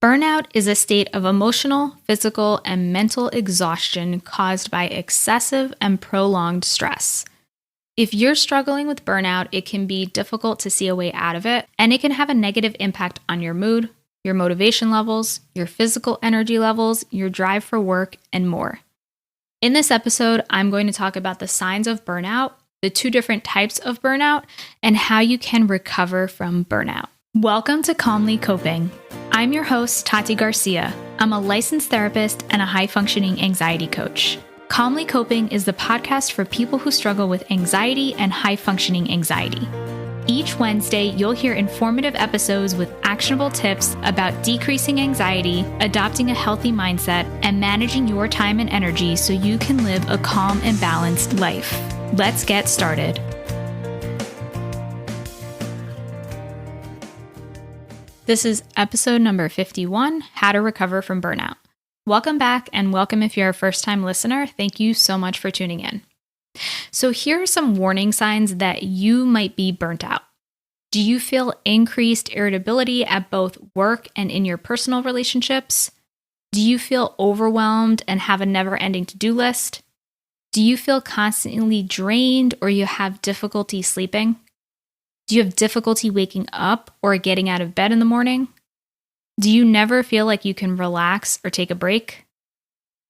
Burnout is a state of emotional, physical, and mental exhaustion caused by excessive and prolonged stress. If you're struggling with burnout, it can be difficult to see a way out of it, and it can have a negative impact on your mood, your motivation levels, your physical energy levels, your drive for work, and more. In this episode, I'm going to talk about the signs of burnout, the two different types of burnout, and how you can recover from burnout. Welcome to Calmly Coping. I'm your host, Tati Garcia. I'm a licensed therapist and a high-functioning anxiety coach. Calmly Coping is the podcast for people who struggle with anxiety and high-functioning anxiety. Each Wednesday, you'll hear informative episodes with actionable tips about decreasing anxiety, adopting a healthy mindset, and managing your time and energy so you can live a calm and balanced life. Let's get started. This is episode number 51, How to Recover from Burnout. Welcome back, and welcome if you're a first-time listener. Thank you so much for tuning in. So here are some warning signs that you might be burnt out. Do you feel increased irritability at both work and in your personal relationships? Do you feel overwhelmed and have a never-ending to-do list? Do you feel constantly drained or you have difficulty sleeping? Do you have difficulty waking up or getting out of bed in the morning? Do you never feel like you can relax or take a break?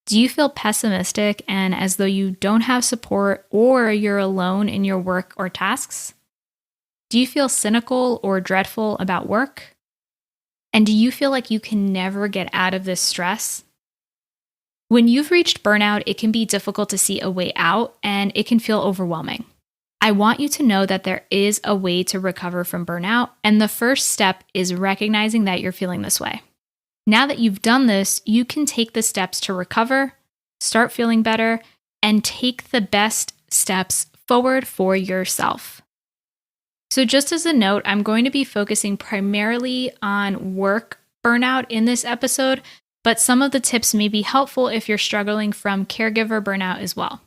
Do you feel pessimistic and as though you don't have support or you're alone in your work or tasks? Do you feel cynical or dreadful about work? And do you feel like you can never get out of this stress? When you've reached burnout, it can be difficult to see a way out and it can feel overwhelming. I want you to know that there is a way to recover from burnout, and the first step is recognizing that you're feeling this way. Now that you've done this, you can take the steps to recover, start feeling better, and take the best steps forward for yourself. So just as a note, I'm going to be focusing primarily on work burnout in this episode, but some of the tips may be helpful if you're struggling from caregiver burnout as well.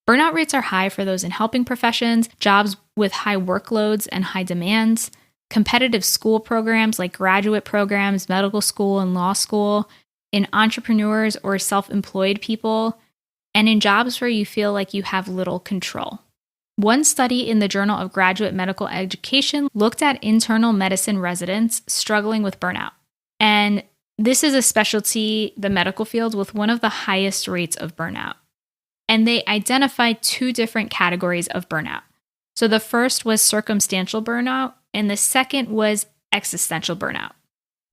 Burnout rates are high for those in helping professions, jobs with high workloads and high demands, competitive school programs like graduate programs, medical school, and law school, in entrepreneurs or self-employed people, and in jobs where you feel like you have little control. One study in the Journal of Graduate Medical Education looked at internal medicine residents struggling with burnout. And this is a specialty, the medical field, with one of the highest rates of burnout. And they identified two different categories of burnout. So the first was circumstantial burnout, and the second was existential burnout.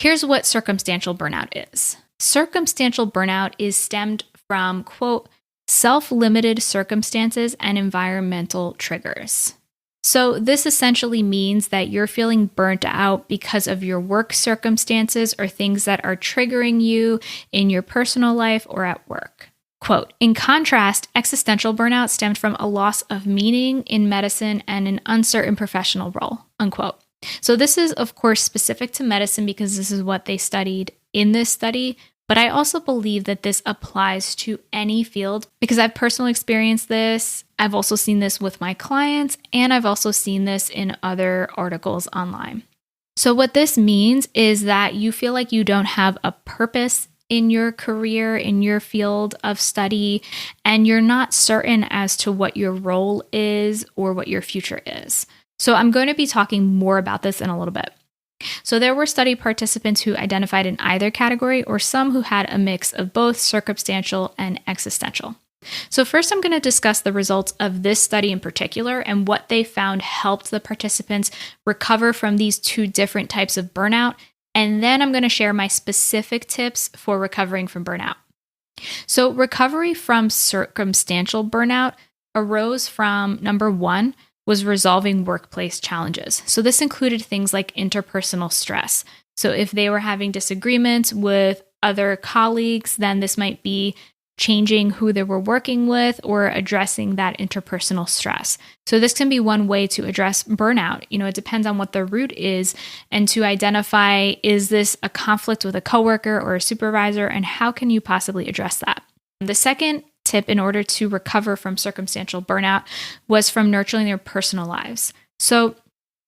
Here's what circumstantial burnout is. Circumstantial burnout is stemmed from, quote, self-limited circumstances and environmental triggers. So this essentially means that you're feeling burnt out because of your work circumstances or things that are triggering you in your personal life or at work. Quote, in contrast, existential burnout stemmed from a loss of meaning in medicine and an uncertain professional role, unquote. So this is, of course, specific to medicine because this is what they studied in this study, but I also believe that this applies to any field because I've personally experienced this. I've also seen this with my clients, and I've also seen this in other articles online. So what this means is that you feel like you don't have a purpose in your career, in your field of study, and you're not certain as to what your role is or what your future is. So I'm going to be talking more about this in a little bit. So there were study participants who identified in either category or some who had a mix of both circumstantial and existential. So first I'm going to discuss the results of this study in particular and what they found helped the participants recover from these two different types of burnout. And then I'm going to share my specific tips for recovering from burnout. So recovery from circumstantial burnout arose from, number one, was resolving workplace challenges. So this included things like interpersonal stress. So if they were having disagreements with other colleagues, then this might be changing who they were working with or addressing that interpersonal stress. So this can be one way to address burnout. It depends on what the root is and to identify, is this a conflict with a coworker or a supervisor, and how can you possibly address that? The second tip in order to recover from circumstantial burnout was from nurturing their personal lives. So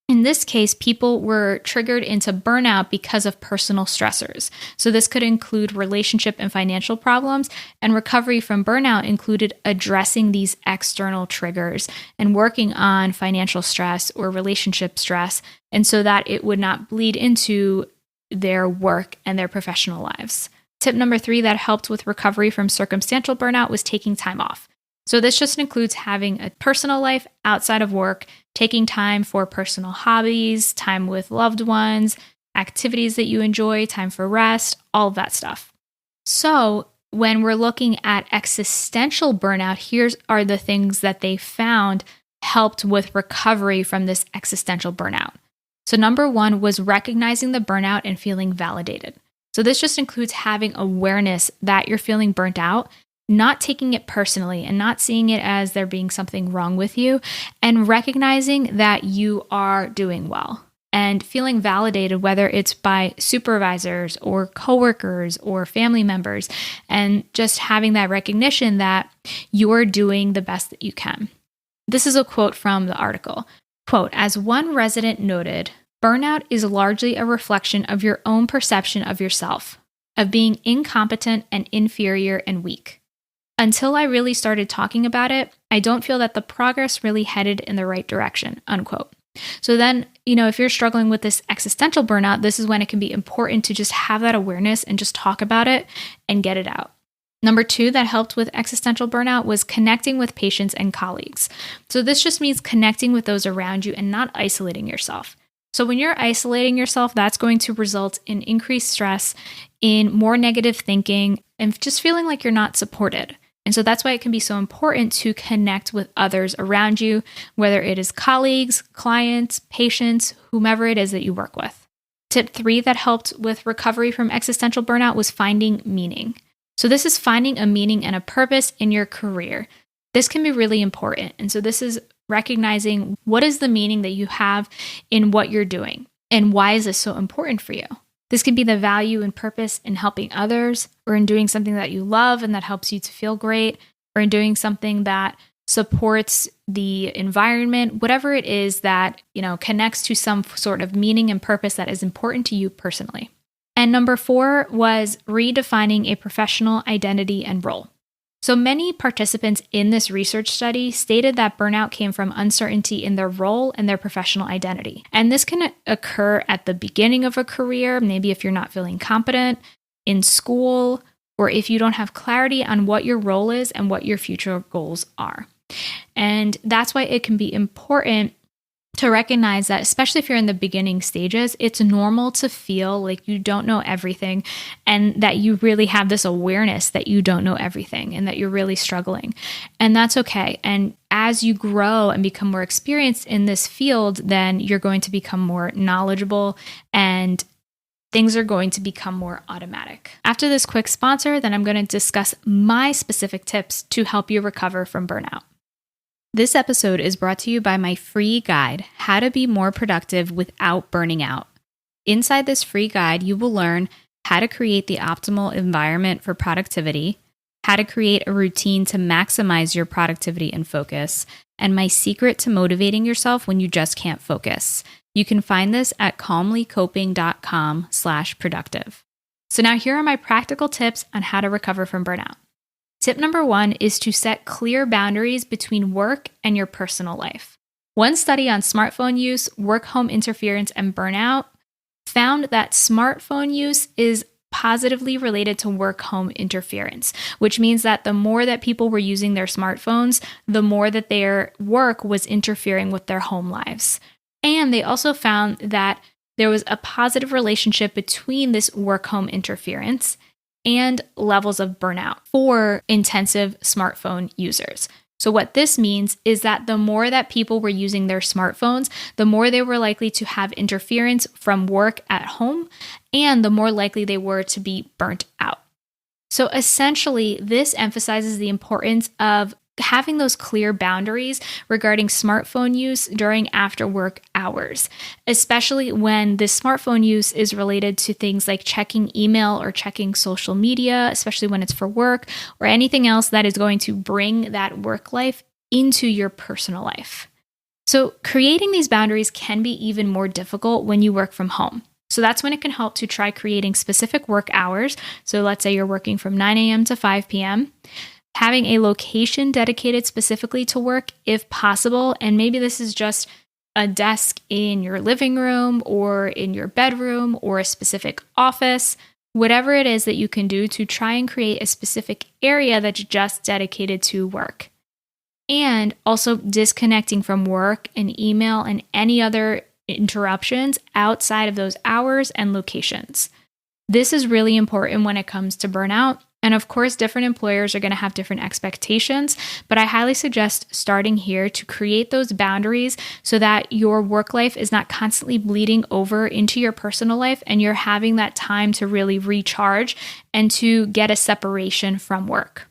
In this case, people were triggered into burnout because of personal stressors. So this could include relationship and financial problems, and recovery from burnout included addressing these external triggers and working on financial stress or relationship stress, and so that it would not bleed into their work and their professional lives. Tip number 3 that helped with recovery from circumstantial burnout was taking time off. So this just includes having a personal life outside of work, taking time for personal hobbies, time with loved ones, activities that you enjoy, time for rest, all of that stuff. So when we're looking at existential burnout, here are the things that they found helped with recovery from this existential burnout. So number 1 was recognizing the burnout and feeling validated. So this just includes having awareness that you're feeling burnt out, not taking it personally and not seeing it as there being something wrong with you, and recognizing that you are doing well and feeling validated, whether it's by supervisors or coworkers or family members, and just having that recognition that you're doing the best that you can. This is a quote from the article. Quote, "As one resident noted, burnout is largely a reflection of your own perception of yourself, of being incompetent and inferior and weak. Until I really started talking about it, I don't feel that the progress really headed in the right direction," unquote. So then, if you're struggling with this existential burnout, this is when it can be important to just have that awareness and just talk about it and get it out. Number 2 that helped with existential burnout was connecting with patients and colleagues. So this just means connecting with those around you and not isolating yourself. So when you're isolating yourself, that's going to result in increased stress, in more negative thinking, and just feeling like you're not supported. And so that's why it can be so important to connect with others around you, whether it is colleagues, clients, patients, whomever it is that you work with. Tip 3 that helped with recovery from existential burnout was finding meaning. So this is finding a meaning and a purpose in your career. This can be really important. And so this is recognizing what is the meaning that you have in what you're doing and why is this so important for you. This can be the value and purpose in helping others, or in doing something that you love and that helps you to feel great, or in doing something that supports the environment, whatever it is that, connects to some sort of meaning and purpose that is important to you personally. And number 4 was redefining a professional identity and role. So many participants in this research study stated that burnout came from uncertainty in their role and their professional identity. And this can occur at the beginning of a career, maybe if you're not feeling competent, in school, or if you don't have clarity on what your role is and what your future goals are. And that's why it can be important to recognize that, especially if you're in the beginning stages, it's normal to feel like you don't know everything and that you really have this awareness that you don't know everything and that you're really struggling. And that's okay. And as you grow and become more experienced in this field, then you're going to become more knowledgeable and things are going to become more automatic. After this quick sponsor, then I'm going to discuss my specific tips to help you recover from burnout. This episode is brought to you by my free guide, How to Be More Productive Without Burning Out. Inside this free guide, you will learn how to create the optimal environment for productivity, how to create a routine to maximize your productivity and focus, and my secret to motivating yourself when you just can't focus. You can find this at calmlycoping.com/productive. So now here are my practical tips on how to recover from burnout. Tip number 1 is to set clear boundaries between work and your personal life. One study on smartphone use, work-home interference, and burnout found that smartphone use is positively related to work-home interference, which means that the more that people were using their smartphones, the more that their work was interfering with their home lives. And they also found that there was a positive relationship between this work-home interference and levels of burnout for intensive smartphone users. So what this means is that the more that people were using their smartphones, the more they were likely to have interference from work at home, and the more likely they were to be burnt out. So essentially, this emphasizes the importance of having those clear boundaries regarding smartphone use during after work hours, especially when this smartphone use is related to things like checking email or checking social media, especially when it's for work, or anything else that is going to bring that work life into your personal life. So creating these boundaries can be even more difficult when you work from home. So that's when it can help to try creating specific work hours. So let's say you're working from 9 a.m. to 5 p.m., having a location dedicated specifically to work if possible. And maybe this is just a desk in your living room or in your bedroom or a specific office, whatever it is that you can do to try and create a specific area that's just dedicated to work. And also disconnecting from work and email and any other interruptions outside of those hours and locations. This is really important when it comes to burnout. And of course, different employers are going to have different expectations, but I highly suggest starting here to create those boundaries so that your work life is not constantly bleeding over into your personal life and you're having that time to really recharge and to get a separation from work.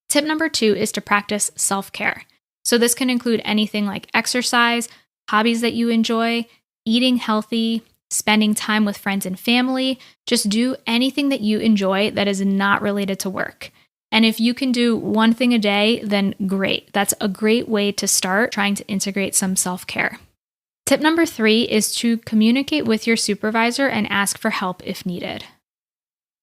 Tip number 2 is to practice self-care. So this can include anything like exercise, hobbies that you enjoy, eating healthy, spending time with friends and family. Just do anything that you enjoy that is not related to work. And if you can do one thing a day, then great. That's a great way to start trying to integrate some self-care. Tip number 3 is to communicate with your supervisor and ask for help if needed.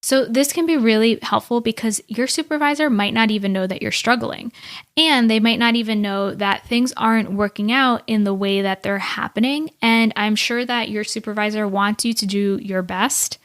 So this can be really helpful because your supervisor might not even know that you're struggling, and they might not even know that things aren't working out in the way that they're happening. And I'm sure that your supervisor wants you to do your best.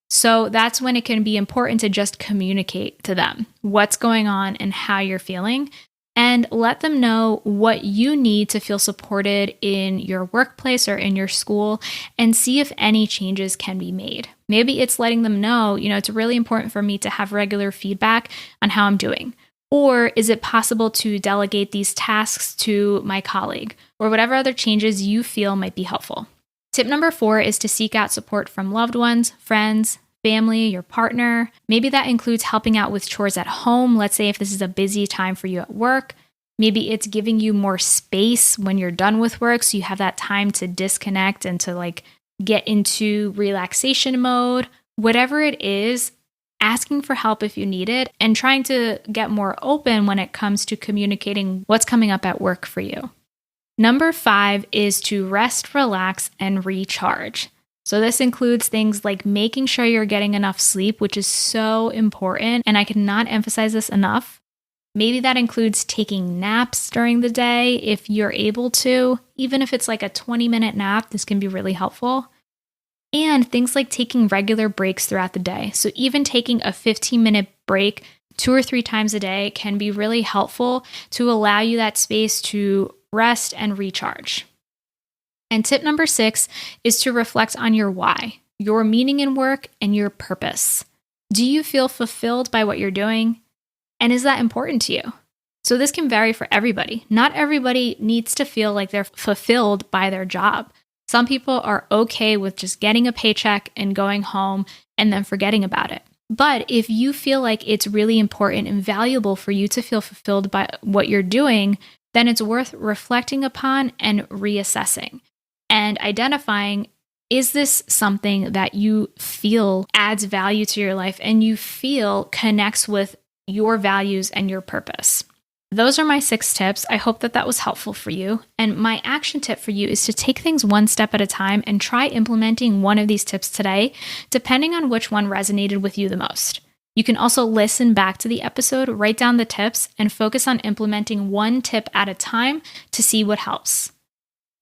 So that's when it can be important to just communicate to them what's going on and how you're feeling, and let them know what you need to feel supported in your workplace or in your school, and see if any changes can be made. Maybe it's letting them know, it's really important for me to have regular feedback on how I'm doing. Or is it possible to delegate these tasks to my colleague, or whatever other changes you feel might be helpful. Tip number 4 is to seek out support from loved ones, friends, family, your partner. Maybe that includes helping out with chores at home. Let's say if this is a busy time for you at work, maybe it's giving you more space when you're done with work, so you have that time to disconnect and to get into relaxation mode. Whatever it is, asking for help if you need it, and trying to get more open when it comes to communicating what's coming up at work for you. Number 5 is to rest, relax, and recharge. So this includes things like making sure you're getting enough sleep, which is so important, and I cannot emphasize this enough. Maybe that includes taking naps during the day if you're able to. Even if it's like a 20-minute nap, this can be really helpful. And things like taking regular breaks throughout the day. So even taking a 15-minute break 2 or 3 times a day can be really helpful to allow you that space to rest and recharge. And tip number 6 is to reflect on your why, your meaning in work, and your purpose. Do you feel fulfilled by what you're doing? And is that important to you? So this can vary for everybody. Not everybody needs to feel like they're fulfilled by their job. Some people are okay with just getting a paycheck and going home and then forgetting about it. But if you feel like it's really important and valuable for you to feel fulfilled by what you're doing, then it's worth reflecting upon and reassessing and identifying, is this something that you feel adds value to your life and you feel connects with your values and your purpose? Those are my 6 tips. I hope that was helpful for you. And my action tip for you is to take things one step at a time and try implementing one of these tips today, depending on which one resonated with you the most. You can also listen back to the episode, write down the tips, and focus on implementing one tip at a time to see what helps.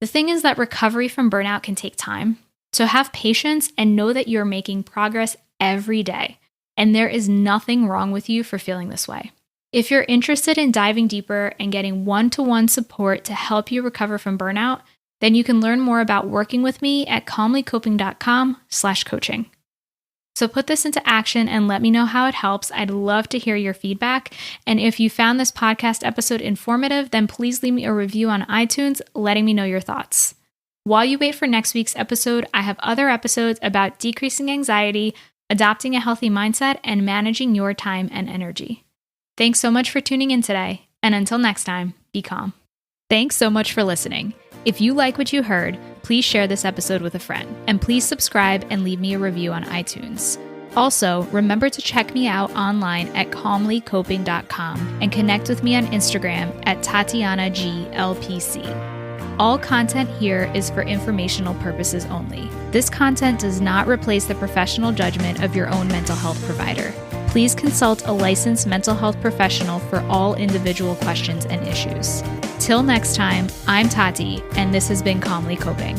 The thing is that recovery from burnout can take time. So have patience and know that you're making progress every day. And there is nothing wrong with you for feeling this way. If you're interested in diving deeper and getting one-to-one support to help you recover from burnout, then you can learn more about working with me at calmlycoping.com/coaching. So put this into action and let me know how it helps. I'd love to hear your feedback. And if you found this podcast episode informative, then please leave me a review on iTunes, letting me know your thoughts. While you wait for next week's episode, I have other episodes about decreasing anxiety, adopting a healthy mindset, and managing your time and energy. Thanks so much for tuning in today. And until next time, be calm. Thanks so much for listening. If you like what you heard, please share this episode with a friend, and please subscribe and leave me a review on iTunes. Also, remember to check me out online at calmlycoping.com and connect with me on Instagram at TatianaGLPC. All content here is for informational purposes only. This content does not replace the professional judgment of your own mental health provider. Please consult a licensed mental health professional for all individual questions and issues. Till next time, I'm Tati, and this has been Calmly Coping.